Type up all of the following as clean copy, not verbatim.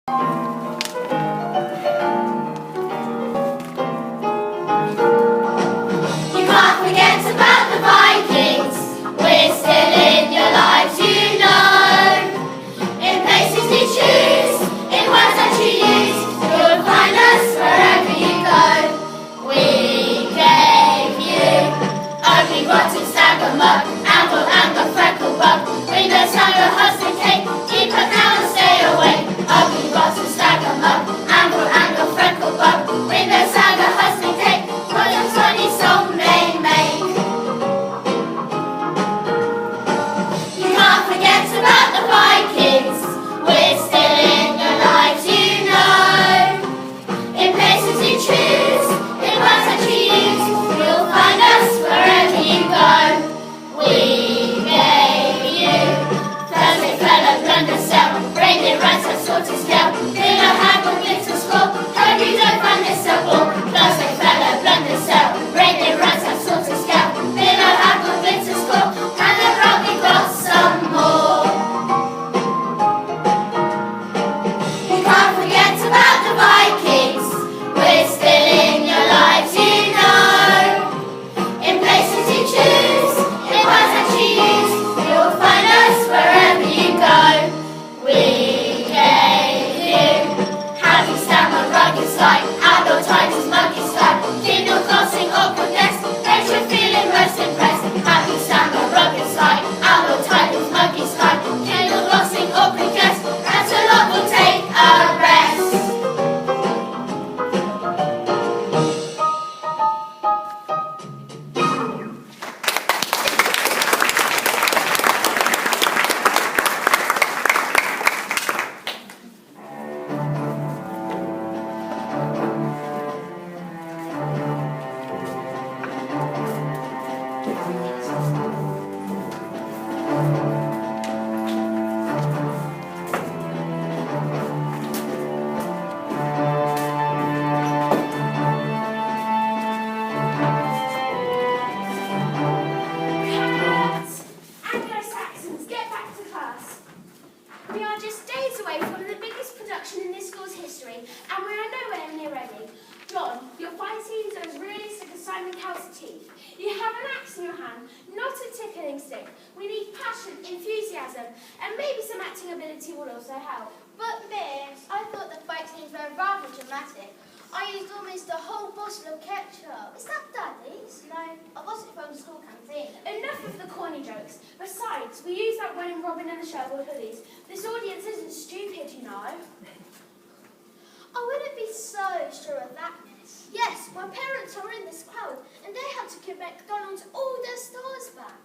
You can't forget about the Vikings. We're still in your lives, you know. In places we choose, in words that you use, you'll find us wherever you go. We gave you ugly bottles, stack 'em up, amble and the freckle bug. Bring the sound of husband cake, keep her down and stay away. Ugly bottles, stack 'em up, amble and the freckle bug. Bring the sound of husband cake, what a funny song they make. You can't forget about the Vikings. We're still in your lives, you know. In places you choose, in words that you use, you'll find us wherever you go. We gave you Thursday fella, blunder cell, reindeer runs and sorted scale, dinner haggle, glitter skull. Hope you don't find this a ball. Thursday fella, blunder cell, reindeer runs and sorted scale, dinner haggle, glitter skull. And the probably got some more. You can't forget about the Vikings. We're still in your lives, you know. In places you choose, in words that you use, you'll find us wherever you go. We gave you happy stammer, rugged slide, outdoor titles, monkey slide, Kindle crossing, awkward guest, makes you feeling most impressed. Happy stammer, rugged slide, outdoor titles, monkey slide, Kindle crossing, awkward guest, that's a lot, will take a rest. Anglo-Saxons, get back to class. We are just days away from the biggest production in this school's history, and we are nowhere near ready. John, your fight scenes are as realistic as Simon Cowell's teeth. You have an axe in your hand, not a tickling stick. We need passion, enthusiasm, and maybe some acting ability will also help. But miss, I thought the fight scenes were rather dramatic. I used almost a whole bottle of ketchup. Is that Daddy's? No, I got it from the school canteen. Enough of the corny jokes. Besides, we used that one in Robin and the Sherwood hoodies. This audience isn't stupid, you know. I wouldn't be so sure of that, miss. Yes, my parents are in this crowd, and they had to give McDonald's all their stars back.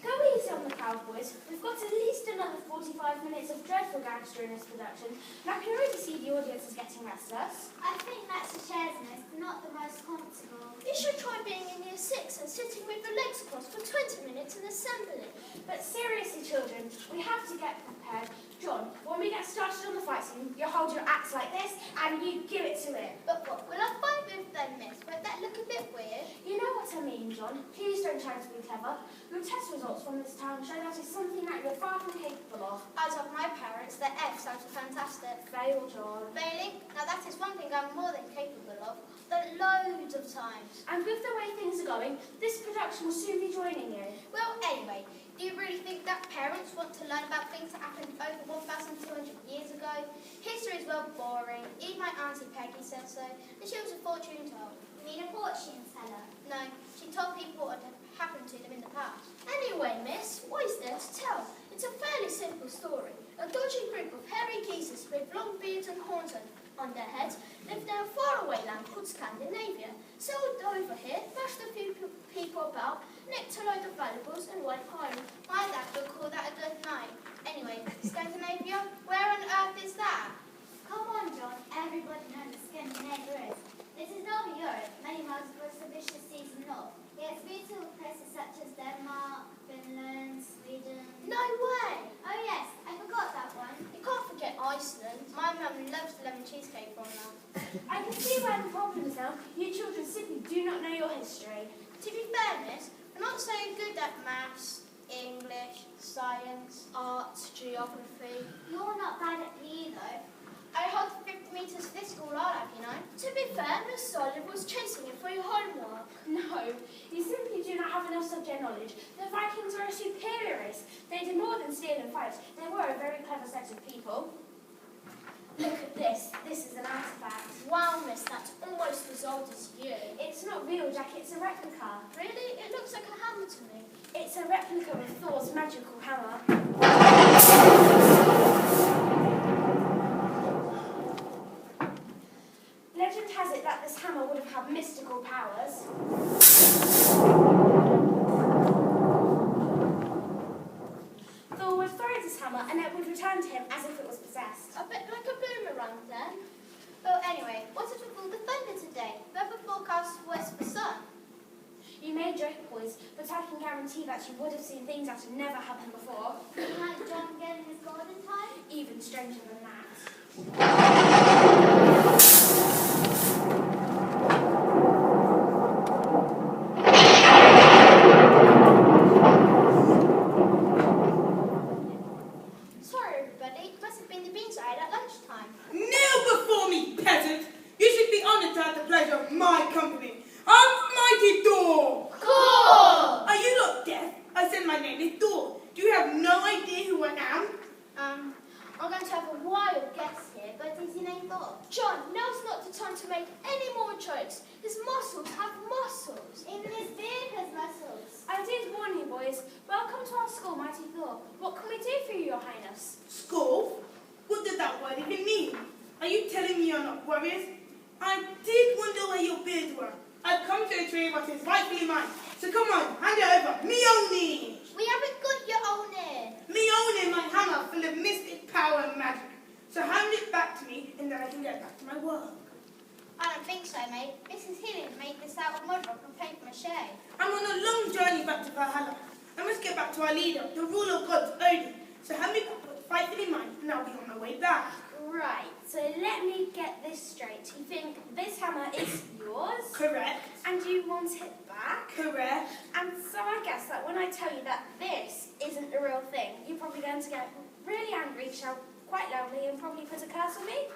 Go easy on the crowd, boys. We've got at least another 45 minutes of dreadful gags during this production, and I can already see the audience is getting restless. I think that's a chair's nest, not the most comfortable. You should try being in year 6 and sitting with your legs crossed for 20 minutes in assembly. But seriously, children, we have to get prepared. John, when we get started on the fight scene, you hold your axe like this, and you give it to him. But what will I fight with then, miss? Won't that look a bit weird? You know what I mean, John. Please don't try to be clever. Your test results from this town show that is something that you're far from capable of. As of my parents, their F sounds fantastic. Fail, John. Failing? Now that is one thing I'm more than capable of. Done loads of times. And with the way things are going, this production will soon be joining you. Well, anyway, do you really think that parents want to learn about things that happened over 1,200 years ago? History is well boring. Even my Auntie Peggy said so. And she was a fortune teller. You mean a fortune teller? No, she told people what had happened to them in the past. Anyway, miss, what is there to tell? It's a fairly simple story. A dodgy group of hairy geezers with long beards and horns on their heads lived in a faraway land called Scandinavia. Sailed over here, bashed a few people about, nicked a load of valuables and went home. My dad would call that a good night. Anyway, Scandinavia, where on earth is that? Come on, John. Everybody knows what Scandinavia is. This is Northern Europe, many miles across the vicious seas and north. It has beautiful places such as Denmark, Finland, Sweden. No way! Oh yes, I forgot that one. You can't forget Iceland. My mum loves the lemon cheesecake from there. I can see where the problem is now. You children simply do not know your history. To be fair, miss, I'm not so good at maths, English, science, arts, geography. You're not bad at PE though. I your subject knowledge, the Vikings were a superior race. They did more than steal and fight. They were a very clever set of people. Look at this. This is an artifact. Wow, miss, that's almost as old as you. It's not real, Jack. It's a replica. Really? It looks like a hammer to me. It's a replica of Thor's magical hammer. Legend has it that this hammer would have had mystical powers. Thor would throw this hammer and it would return to him as if it was possessed. A bit like a boomerang then. Well, anyway, what is with all the thunder today? Weather forecast was for sun. You may joke, boys, but I can guarantee that you would have seen things that have never happened before. Like John getting his golden time? Even stranger than that. Sorry, everybody. It must have been the beans I had at lunchtime. Kneel before me, peasant! You should be honoured to have the pleasure of my company. I'm mighty Thor! Cool! Are you not deaf? I said my name is Thor. Do you have no idea who I am? I'm going to have a wild guess here, but is your name Thor? John, now's not the time to make any more jokes. His muscles have muscles. Even his beard has muscles. I did warn you, boys. Welcome to our school, Mighty Thor. What can we do for you, Your Highness? School? What does that word even mean? Are you telling me you're not warriors? I did wonder where your beards were. I've come to retrieve what is rightfully mine. So come on, hand it over. Me only! We haven't got your own ear. Me only my hammer full of mystic power and magic. So hand it back to me and then I can get back to my work. I don't think so, mate. Mrs. Hillen made this out of mud rock and paper mache. I'm on a long journey back to Valhalla. I must get back to our leader, the ruler of gods, Odin. So hand me back what's rightfully mine and I'll be on my way back. Right, so let me get this straight. You think this hammer is yours? Correct. And you want it back? Correct. And so I guess that when I tell you that this isn't a real thing, you're probably going to get really angry, shout quite loudly, and probably put a curse on me.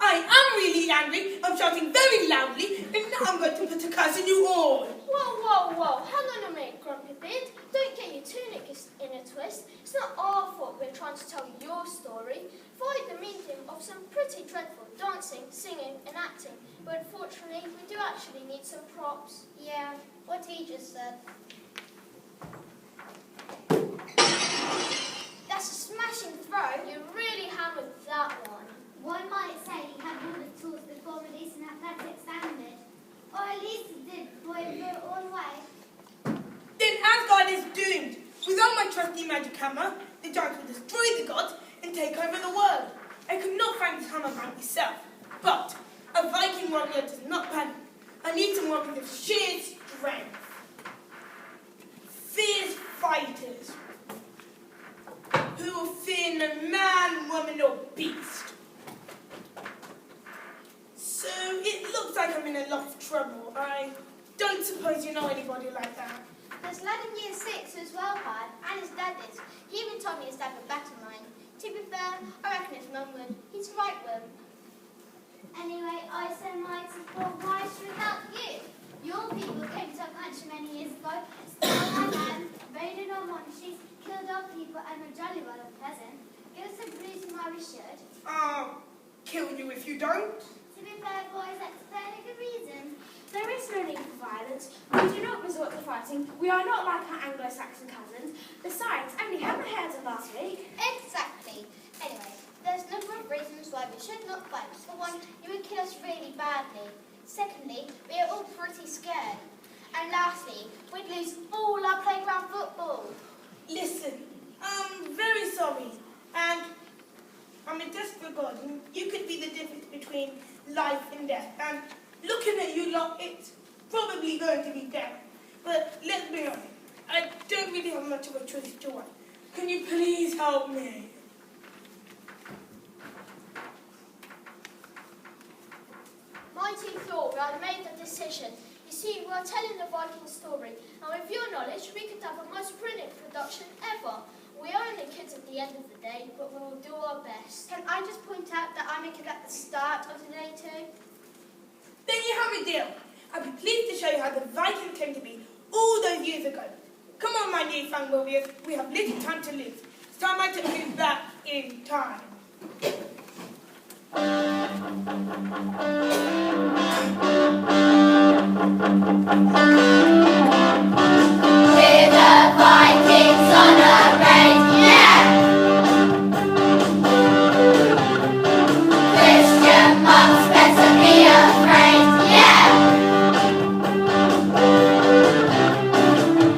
I am really angry. I'm shouting very loudly, and now I'm going to put a curse on you all. Whoa. Hang on a minute, Grumpy Beard. Don't get your tunic in a twist. It's not our fault we're trying to tell your story. Via the medium of some pretty dreadful dancing, singing, and acting. But unfortunately, we do actually need some props. Yeah, what he just said. That's a smashing throw. You really hammered that one. One might say he had all the tools before releasing athletic standard. Or at least he did before he blew it all away. Then Asgard is doomed. Without my trusty magic hammer, the giants will destroy the gods and take over the world. I could not find this hammer by myself. But a Viking warrior does not panic. I need some warriors of sheer strength. Fierce fighters who will fear no man, woman, or beast. So it looks like I'm in a lot of trouble. I don't suppose you know anybody like that. There's a lad in year 6 who's well hard, and his dad is. He even told me his dad would battle mine. To be fair, I reckon his mum would. He's a right one. Anyway, I say mighty Thor, why should without you? Your people came to our country many years ago, stole our land, raided our monasteries, killed our people, and were jolly well unpleasant. Give us some reason why we should. I'll kill you if you don't. To be fair, boys, that's a fairly good reason. There is no need for violence. We do not resort to fighting. We are not like our Anglo-Saxon cousins. Besides, only hammer heads of last week. Exactly. Anyway, there's a number of reasons why we should not fight. For one, you would kill us really badly. Secondly, we are all pretty scared. And lastly, we'd lose all our playground football. Listen, I'm very sorry, and I'm a desperate god, and you could be the difference between life and death. And looking at you lot, it's probably going to be death. But let's be honest, I don't really have much of a choice, do I? Can you please help me? Mighty Thor, I made the decision. You see, we are telling the Viking story, and with your knowledge, we could have a most brilliant production ever. We are only kids at the end of the day, but we will do our best. Can I just point out that I make it at the start of the day too? Then you have a deal. I'll be pleased to show you how the Vikings came to be all those years ago. Come on, my newfound warriors, we have little time to lose. It's time I took you back in time. We're the Vikings on a raid, yeah! Christian monks better be afraid, yeah!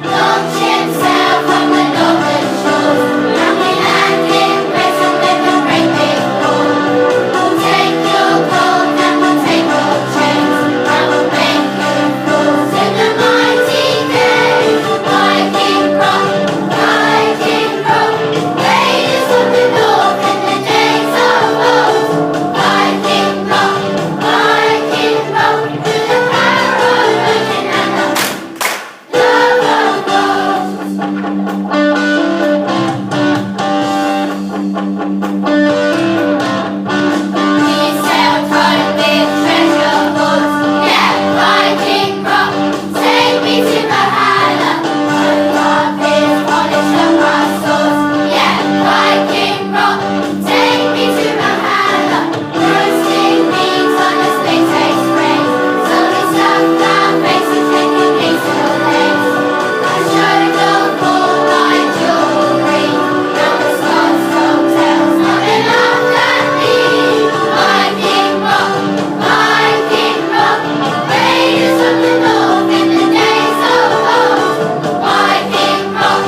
Launch himself from the northern shores, and we land in Britain with a great big roar. We'll take your gold and we'll take your chains, and we'll make you fools in the mighty day. Viking rock, raiders from the north in the days of old. Viking rock, with the power of legend and the love we sailed home with treasure hoards, yeah, Viking rock, take me to Valhalla. Our peers polished up our swords, yeah, Viking rock, take me to Valhalla. Roasting meat on a spit express, so we stuffed our faces with the diesel legs. I showed off all my jewelry, now the Scots told tales, not enough at me. Viking rock, raiders from the north in the days of old. Viking rock,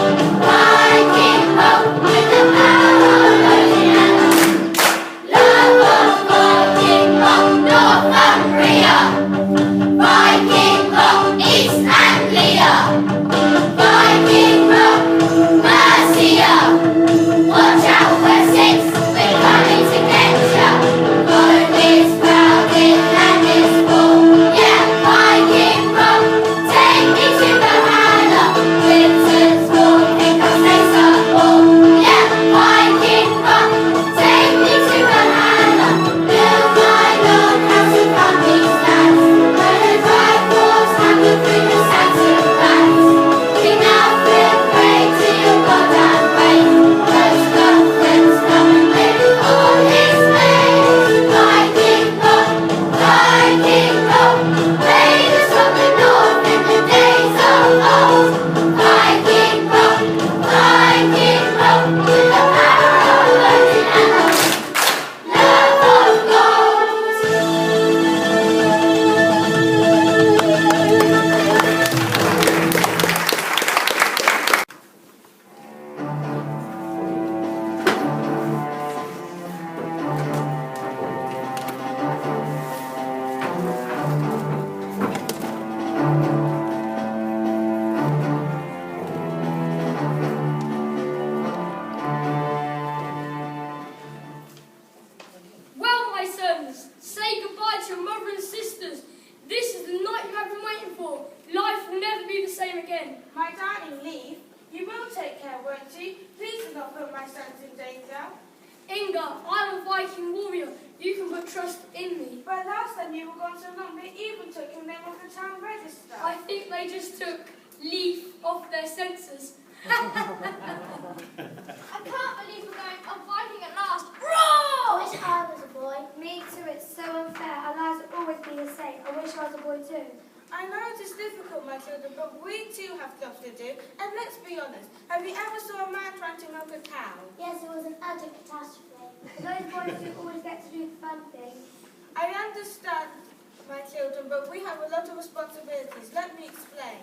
with the power of legend and the love of God. Viking rock, Northumbria. Viking rock, East Anglia. Viking rock, Mercia. Watch out, Wessex, we're coming to get ya. God is proud, his land is full. Yeah, Viking rock, take me to Valhalla. Britain's war, think I'll stay some more. Yeah, Viking rock, take me to Valhalla. Build my lord house of Viking stands, where the drive force happen through the sands of bands. King Alfred, pray to your God and wait. Those Scotsmen's coming with all his mates. Viking rock, raiders from the north in the days of old. Viking rock, with the power of legend and the love of God. Well, my sons, say goodbye to your mother and sisters. This is the night you have been waiting for. Life will never be the same again. My darling Leaf, you will take care, won't you? Please do not put my sons in danger. Inga, I'm a Viking warrior. You can put trust in me. But last time you were gone so long, they even took your name off the town register. I think they just took Leaf off their senses. I can't believe we're going on Viking at last. Roar! I wish I was a boy. Me too, it's so unfair. Our lives will always be the same. I wish I was a boy too. I know it is difficult, my children, but we too have stuff to do. And let's be honest, have you ever saw a man trying to milk a cow? Yes, it was an utter catastrophe. Those boys do always get to do the fun things. I understand, my children, but we have a lot of responsibilities. Let me explain.